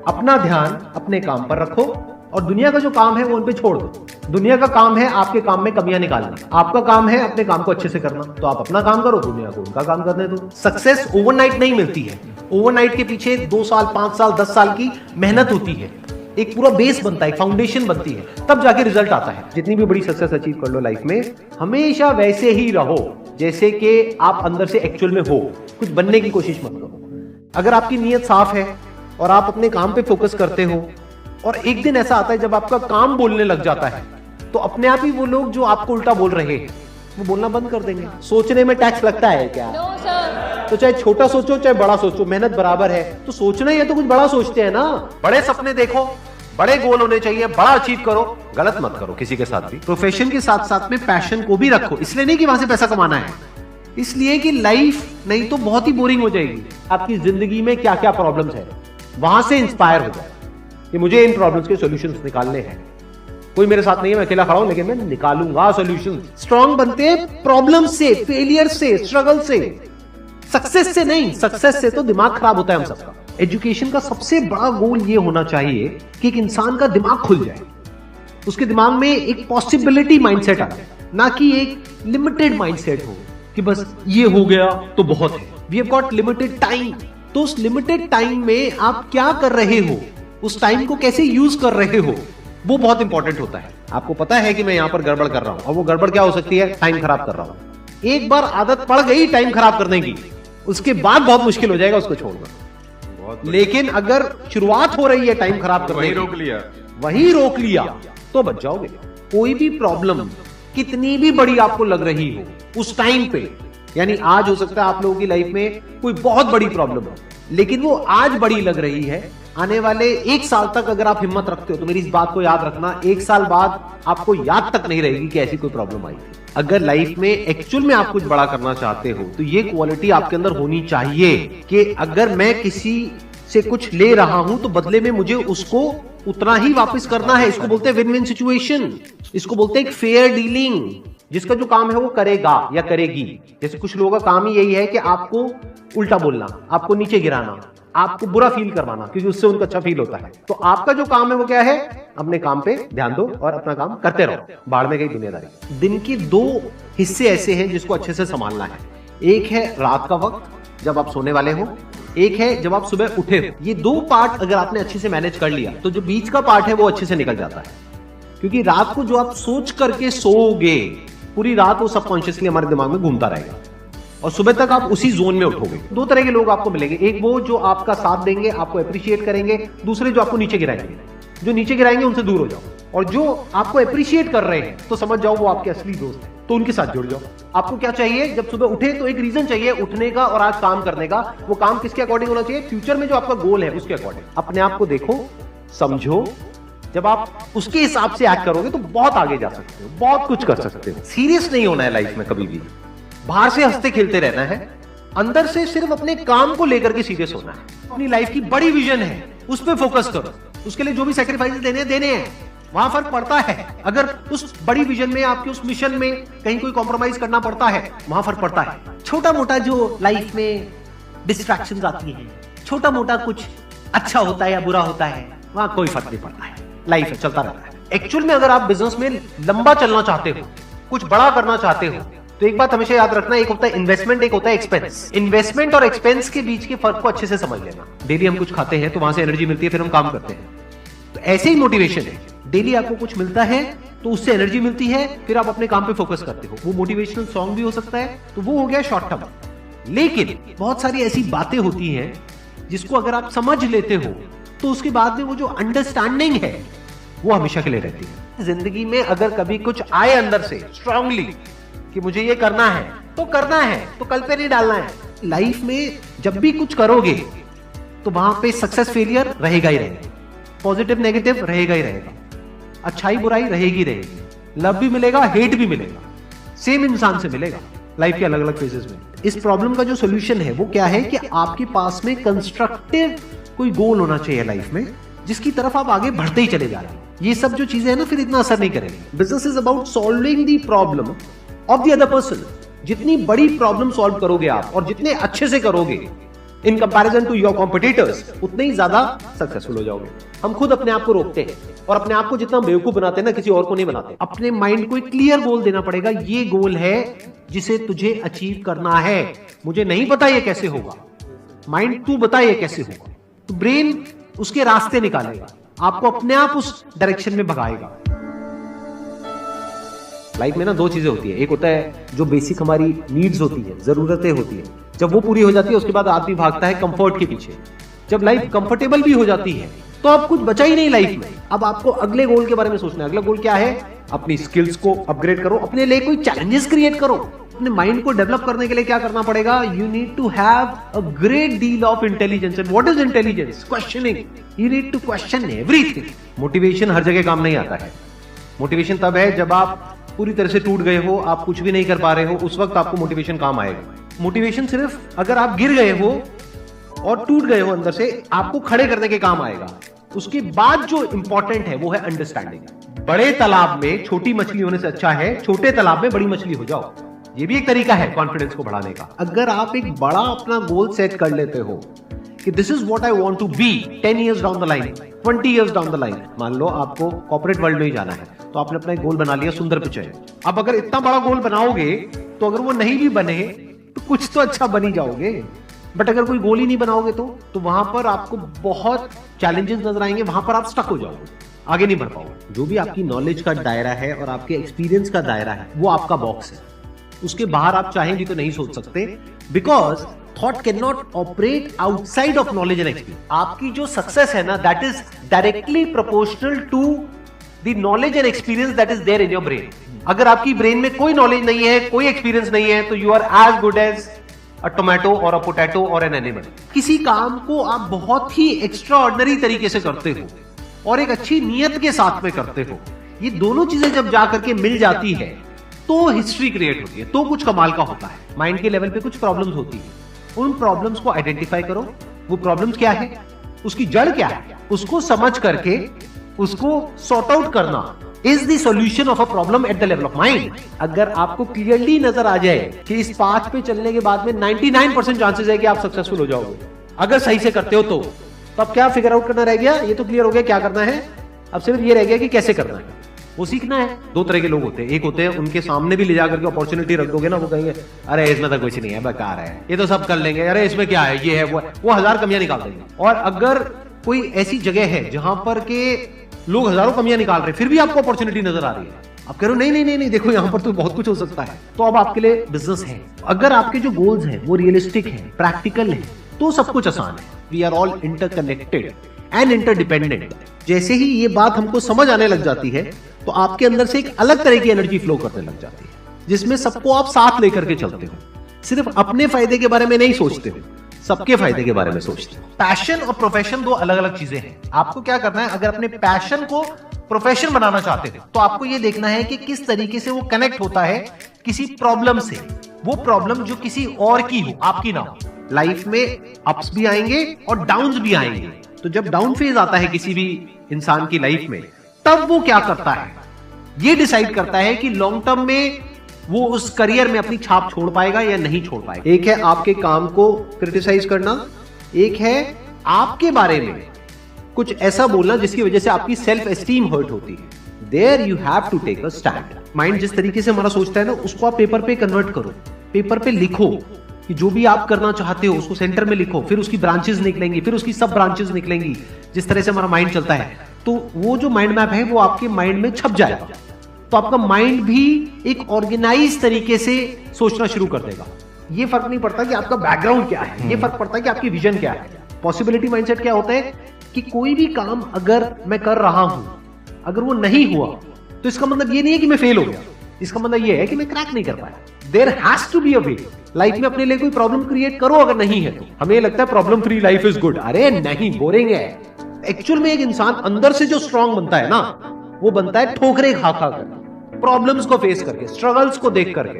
अपना ध्यान अपने काम पर रखो और दुनिया का जो काम है वो उन पे छोड़ दो। दुनिया का काम है आपके काम में कमियां निकालना, आपका काम है अपने काम को अच्छे से करना। तो आप अपना काम करो, दुनिया को उनका काम करने दो। सक्सेस ओवरनाइट नहीं मिलती है। ओवरनाइट के पीछे 2 साल, 5 साल, 10 साल की मेहनत होती है। एक पूरा बेस बनता है, फाउंडेशन बनती है, तब जाके रिजल्ट आता है। जितनी भी बड़ी सक्सेस अचीव कर लो लाइफ में, हमेशा वैसे ही रहो जैसे कि आप अंदर से एक्चुअल में हो। कुछ बनने की कोशिश मत करो। अगर आपकी नीयत साफ है और आप अपने काम पे फोकस करते हो और एक दिन ऐसा आता है जब आपका काम बोलने लग जाता है, तो अपने आप ही वो लोग जो आपको उल्टा बोल रहे हैं वो बोलना बंद कर देंगे। सोचने में टैक्स लगता है क्या? No, sir. तो चाहे छोटा सोचो चाहे बड़ा सोचो, मेहनत बराबर है। तो सोचना ही है तो कुछ बड़ा सोचते हैं ना। बड़े सपने देखो, बड़े गोल होने चाहिए, बड़ा अचीव करो, गलत मत करो किसी के साथ भी। प्रोफेशन के साथ साथ में पैशन को भी रखो। इसलिए नहीं कि वहां से पैसा कमाना है, इसलिए कि लाइफ नहीं तो बहुत ही बोरिंग हो जाएगी। आपकी जिंदगी में क्या क्या प्रॉब्लम्स है, वहां से इंस्पायर हो जाए कि मुझे इन प्रॉब्लम्स के सॉल्यूशंस निकालने हैं। कोई मेरे साथ नहीं है, मैं अकेला खड़ा हूं, लेकिन मैं निकालूंगा सॉल्यूशन। स्ट्रांग बनते हैं प्रॉब्लम से, फेलियर से, स्ट्रगल से, सक्सेस से नहीं। सक्सेस से तो दिमाग खराब होता है हम सबका। एजुकेशन का सबसे बड़ा गोल ये होना चाहिए कि एक इंसान का दिमाग खुल जाए, उसके दिमाग में एक पॉसिबिलिटी माइंडसेट आए, ना कि एक लिमिटेड माइंडसेट हो कि बस ये हो गया तो बहुत है। We have got limited time. तो उस लिमिटेड टाइम में आप क्या कर रहे हो, उस टाइम को कैसे यूज कर रहे हो, वो बहुत इंपॉर्टेंट होता है। आपको पता है कि मैं यहां पर गड़बड़ कर रहा हूं, और वो गड़बड़ क्या हो सकती है? टाइम खराब कर रहा हूं। एक बार आदत पड़ गई टाइम खराब करने की, उसके बाद बहुत मुश्किल हो जाएगा उसको छोड़ना। लेकिन अगर शुरुआत हो रही है टाइम खराब करने की, वही रोक लिया तो बच जाओगे। कोई भी प्रॉब्लम कितनी भी बड़ी आपको लग रही हो उस टाइम पे, यानी आज हो सकता है आप लोगों की लाइफ में कोई बहुत बड़ी प्रॉब्लम हो, लेकिन वो आज बड़ी लग रही है, आने वाले 1 साल तक अगर आप हिम्मत रखते हो तो मेरी इस बात को याद रखना, 1 साल बाद आपको याद तक नहीं रहेगी कि ऐसी कोई प्रॉब्लम आई थी। अगर लाइफ में एक्चुअल में आप कुछ बड़ा करना चाहते हो तो ये क्वालिटी आपके अंदर होनी चाहिए कि अगर मैं किसी से कुछ ले रहा हूं तो बदले में मुझे उसको उतना ही वापस करना है। इसको बोलते हैं विन विन सिचुएशन, इसको बोलते हैं एक फेयर डीलिंग। जिसका जो काम है वो करेगा या करेगी। जैसे कुछ लोगों का काम ही यही है कि आपको उल्टा बोलना, आपको नीचे गिराना, आपको बुरा फील करवाना, क्योंकि उससे उनको अच्छा फील होता है। तो आपका जो काम है वो क्या है? अपने काम पे ध्यान दो और अपना काम करते रहो। बाढ़ में गई दुनियादारी। दिन की 2 हिस्से ऐसे हैं जिसको अच्छे से संभालना है। एक है रात का वक्त जब आप सोने वाले हो, एक है जब आप सुबह उठे हो। ये 2 पार्ट अगर आपने अच्छे से मैनेज कर लिया तो जो बीच का पार्ट है वो अच्छे से निकल जाता है। क्योंकि रात को जो आप सोच करके सोओगे, पूरी रात वो सबकॉन्शियसली हमारे दिमाग में घूमता रहेगा और सुबह तक आप उसी जोन में उठोगे। 2 तरह के लोग आपको मिलेंगे, एक वो जो आपका साथ देंगे, आपको अप्रिशिएट करेंगे, दूसरे जो आपको नीचे गिराएंगे। जो नीचे गिराएंगे उनसे दूर हो जाओ, और जो आपको अप्रिशिएट कर रहे हैं तो समझ जाओ वो आपके असली दोस्त हैं, तो उनके साथ जुड़ जाओ। आपको क्या चाहिए? जब सुबह उठे तो एक रीजन चाहिए उठने का और आज काम करने का। वो काम किसके अकॉर्डिंग होना चाहिए? फ्यूचर में जो आपका गोल है उसके अकॉर्डिंग। अपने आप को देखो, समझो। जब आप उसके हिसाब से एक्ट करोगे तो बहुत आगे जा सकते हो, बहुत कुछ कर सकते हो। सीरियस नहीं होना है लाइफ में कभी भी। बाहर से हंसते खेलते रहना है, अंदर से सिर्फ अपने काम को लेकर के सीरियस होना है। अपनी लाइफ की बड़ी विजन है, उस पर फोकस करो। उसके लिए जो भी सैक्रिफाइस देने हैं, वहां फर्क पड़ता है। अगर उस बड़ी विजन में, आपके उस मिशन में कहीं कोई कॉम्प्रोमाइज करना पड़ता है, वहां फर्क पड़ता है। छोटा मोटा जो लाइफ में डिस्ट्रैक्शंस आती है, छोटा मोटा कुछ अच्छा होता है या बुरा होता है, वहां कोई फर्क नहीं पड़ता है। लाइफ है, चलता रहता है। एक्चुअल में अगर आप बिजनेस में लंबा चलना चाहते हो, कुछ बड़ा करना चाहते हो, तो एक बात हमेशा याद रखना, एक होता है इन्वेस्टमेंट, एक होता है एक्सपेंस। इन्वेस्टमेंट और एक्सपेंस के बीच के फर्क को अच्छे से समझ लेना। डेली हम कुछ खाते हैं तो वहां से एनर्जी मिलती है, फिर हम काम करते हैं। तो ऐसे ही मोटिवेशन है, डेली आपको कुछ मिलता है तो उससे एनर्जी मिलती है, फिर आप अपने काम पे फोकस करते हो। वो मोटिवेशनल सॉन्ग भी हो सकता है, तो वो हो गया शॉर्ट टर्म। लेकिन बहुत सारी ऐसी बातें होती हैं जिसको अगर आप समझ लेते हो तो उसके बाद में वो जो अंडरस्टैंडिंग है वो हमेशा के लिए रहती है। जिंदगी में अगर कभी कुछ आए अंदर से स्ट्रांगली कि मुझे ये करना है तो करना है, तो कल पे नहीं डालना है। लाइफ में जब भी कुछ करोगे तो वहां पे सक्सेस फेलियर रहेगा ही रहेगा, पॉजिटिव नेगेटिव रहेगा ही रहेगा, अच्छाई बुराई रहेगी रहेगी, लव भी मिलेगा, हेट भी मिलेगा, सेम इंसान से मिलेगा लाइफ के अलग अलग फेजेस में। इस प्रॉब्लम का जो सोल्यूशन है वो क्या है कि आपके पास में कंस्ट्रक्टिव कोई गोल होना चाहिए लाइफ में, जिसकी तरफ आप आगे बढ़ते ही चले जा रहे हैं। ये सब जो चीजें हैं ना, फिर इतना असर नहीं करेंगे। Business is about solving the problem of the other person. जितनी बड़ी प्रॉब्लम सॉल्व करोगे आप और जितने अच्छे से करोगे, in comparison to your competitors, उतने ही ज्यादा सक्सेसफुल हो जाओगे। हम खुद अपने आप को रोकते हैं और अपने आप को जितना बेवकूफ बनाते हैं ना, किसी और को नहीं बनाते। अपने माइंड को एक क्लियर गोल देना पड़ेगा, ये गोल है जिसे तुझे अचीव करना है। मुझे नहीं पता ये कैसे होगा, माइंड तू बता ये कैसे होगा। तो ब्रेन उसके रास्ते निकालेगा, आपको अपने आप उस डायरेक्शन में भगाएगा। लाइफ में ना दो चीजें होती है, एक होता है जो बेसिक हमारी नीड्स होती है, जरूरतें होती है। जब वो पूरी हो जाती है उसके बाद आदमी भागता है कंफर्ट के पीछे। जब लाइफ कंफर्टेबल भी हो जाती है तो अब कुछ बचा ही नहीं लाइफ में। अब आपको अगले गोल के बारे में सोचना है। अगला गोल क्या है? अपनी स्किल्स को अपग्रेड करो, अपने लिए कोई चैलेंजेस क्रिएट करो। अपने माइंड को डेवलप करने के लिए क्या करना पड़ेगा? You need to have a great deal of intelligence. And what is intelligence? Questioning. You need to question everything. Motivation हर जगह काम नहीं आता है। मोटिवेशन तब है जब आप पूरी तरह से टूट गए हो, आप कुछ भी नहीं कर पा रहे हो, उस वक्त आपको मोटिवेशन काम आएगा। मोटिवेशन सिर्फ अगर आप गिर गए हो और टूट गए हो अंदर से, आपको खड़े करने के काम आएगा। उसके बाद जो इंपॉर्टेंट है वो है अंडरस्टैंडिंग। बड़े तालाब में छोटी मछली होने से अच्छा है छोटे तालाब में बड़ी मछली हो जाओ। ये भी एक तरीका है कॉन्फिडेंस को बढ़ाने का। अगर आप एक बड़ा अपना गोल सेट कर लेते हो कि this is what I want to be 10 years down the line, 20 years down the line. मान लो आपको कॉर्पोरेट वर्ल्ड में ही जाना है, तो आपने अपना एक गोल बना लिया सुंदर पिचाई। अब अगर इतना बड़ा गोल बनाओगे तो अगर वो नहीं भी बने तो कुछ तो अच्छा बन ही जाओगे। बट अगर कोई गोल ही नहीं बनाओगे तो वहां पर आपको बहुत चैलेंजेस नजर आएंगे, वहां पर आप स्टक हो जाओगे, आगे नहीं बढ़ पाओगे। जो भी आपकी नॉलेज का दायरा है और आपके एक्सपीरियंस का दायरा है वो आपका बॉक्स है। उसके बाहर आप चाहें भी तो नहीं सोच सकते, because thought can not operate outside of knowledge and experience. आपकी जो सक्सेस है ना, that is directly proportional to the knowledge and experience that is there in your brain. अगर आपकी ब्रेन में कोई नॉलेज नहीं है, कोई एक्सपीरियंस नहीं है, तो you are as good as a tomato और अ पोटैटो और एन एनिमल। किसी काम को आप बहुत ही एक्स्ट्रा ऑर्डिनरी तरीके से करते हो और एक अच्छी नीयत के साथ में करते हो, ये दोनों चीजें जब जाकर के मिल जाती है तो हिस्ट्री क्रिएट होती है, तो कुछ कमाल का होता है। माइंड के लेवल पे कुछ प्रॉब्लम्स होती है, उन प्रॉब्लम्स को आइडेंटिफाई करो। वो प्रॉब्लम्स क्या है, उसकी जड़ क्या है, उसको समझ करके उसको सॉर्ट आउट करना is the solution of a problem at the level of mind. अगर आपको क्लियरली नजर आ जाए कि इस पाथ पे चलने के बाद में 99% चांसेस है कि आप सक्सेसफुल हो जाओगे अगर सही से करते हो तो अब क्या फिगर आउट करना रह गया? ये तो क्लियर हो गया क्या करना है, अब सिर्फ ये रह गया कि कैसे करना है, वो सीखना है। दो तरह के लोग होते हैं, एक होते हैं उनके सामने भी ले जाकर के अपॉर्चुनिटी रख दोगे ना, वो कहेंगे अरे इसमें तो कुछ नहीं है, बेकार है, ये तो सब कर लेंगे, अरे इसमें क्या है, ये है वो 1000 कमियां निकाल देंगे। और अगर कोई ऐसी जगह है जहां पर के लोग हजारों कमियां निकाल रहे हैं फिर भी आपको अपॉर्चुनिटी नजर आ रही है, आप कह रहे हो नहीं नहीं नहीं नहीं देखो यहाँ पर तो बहुत कुछ हो सकता है, तो अब आपके लिए बिजनेस है। अगर आपके जो गोल्स हैं वो रियलिस्टिक है, प्रैक्टिकल है, तो सब कुछ आसान है। We are all interconnected and interdependent. जैसे ही ये बात हमको समझ आने लग जाती है तो आपके अंदर से एक अलग तरह की एनर्जी फ्लो करने लग जाती है, जिसमें सबको आप साथ लेकर के चलते हो। सिर्फ अपने फायदे के बारे में नहीं सोचते हो, सबके फायदे के बारे में सोचते हो। पैशन और प्रोफेशन दो अलग अलग चीजें हैं। आपको क्या करना है, अगर अपने पैशन को प्रोफेशन बनाना चाहते हो तो आपको ये देखना है कि किस तरीके से वो कनेक्ट होता है किसी प्रॉब्लम से। वो प्रॉब्लम जो किसी और की हो, आपकी ना हो। लाइफ में अप्स भी आएंगे और डाउन्स भी आएंगे। तो जब डाउन फेज आता है किसी भी इंसान की लाइफ में, तब वो क्या करता है, ये डिसाइड करता है कि लॉन्ग टर्म में वो उस करियर में अपनी छाप छोड़ पाएगा या नहीं छोड़ पाएगा। एक है आपके काम को क्रिटिसाइज करना, एक है आपके बारे में कुछ ऐसा बोलना जिसकी वजह से आपकी सेल्फ एस्टीम हर्ट होती है। There you have to take a stand. Mind जिस तरीके से हमारा सोचता है ना, उसको आप पेपर पे कन्वर्ट करो, पेपर पे लिखो कि जो भी आप करना चाहते हो उसको सेंटर में लिखो, फिर उसकी ब्रांचेस निकलेंगी, फिर उसकी सब ब्रांचेस निकलेंगी। जिस तरह से हमारा माइंड चलता है तो वो जो माइंड मैप है वो आपके माइंड में छप जाएगा, तो आपका माइंड भी एक ऑर्गेनाइज तरीके से सोचना शुरू कर देगा। ये फर्क नहीं पड़ता कि आपका बैकग्राउंड क्या है, ये फर्क पड़ता है कि आपकी विजन क्या है। पॉसिबिलिटी माइंडसेट क्या होता है कि कोई भी काम अगर मैं कर रहा हूं, अगर वो नहीं हुआ तो इसका मतलब ये नहीं है कि मैं फेल हो गया, इसका मतलब ये है कि मैं क्रैक नहीं कर पाया। There has to be a way. Life में अपने लिए कोई प्रॉब्लम क्रिएट करो, अगर नहीं है तो। हमें लगता है problem free life is good, अरे नहीं, बोरिंग है। एक्चुअल में एक इंसान अंदर से जो स्ट्रांग बनता है ना, वो बनता है ठोकरे खा खा कर, प्रॉब्लम्स को फेस करके, स्ट्रगल्स को देख करके।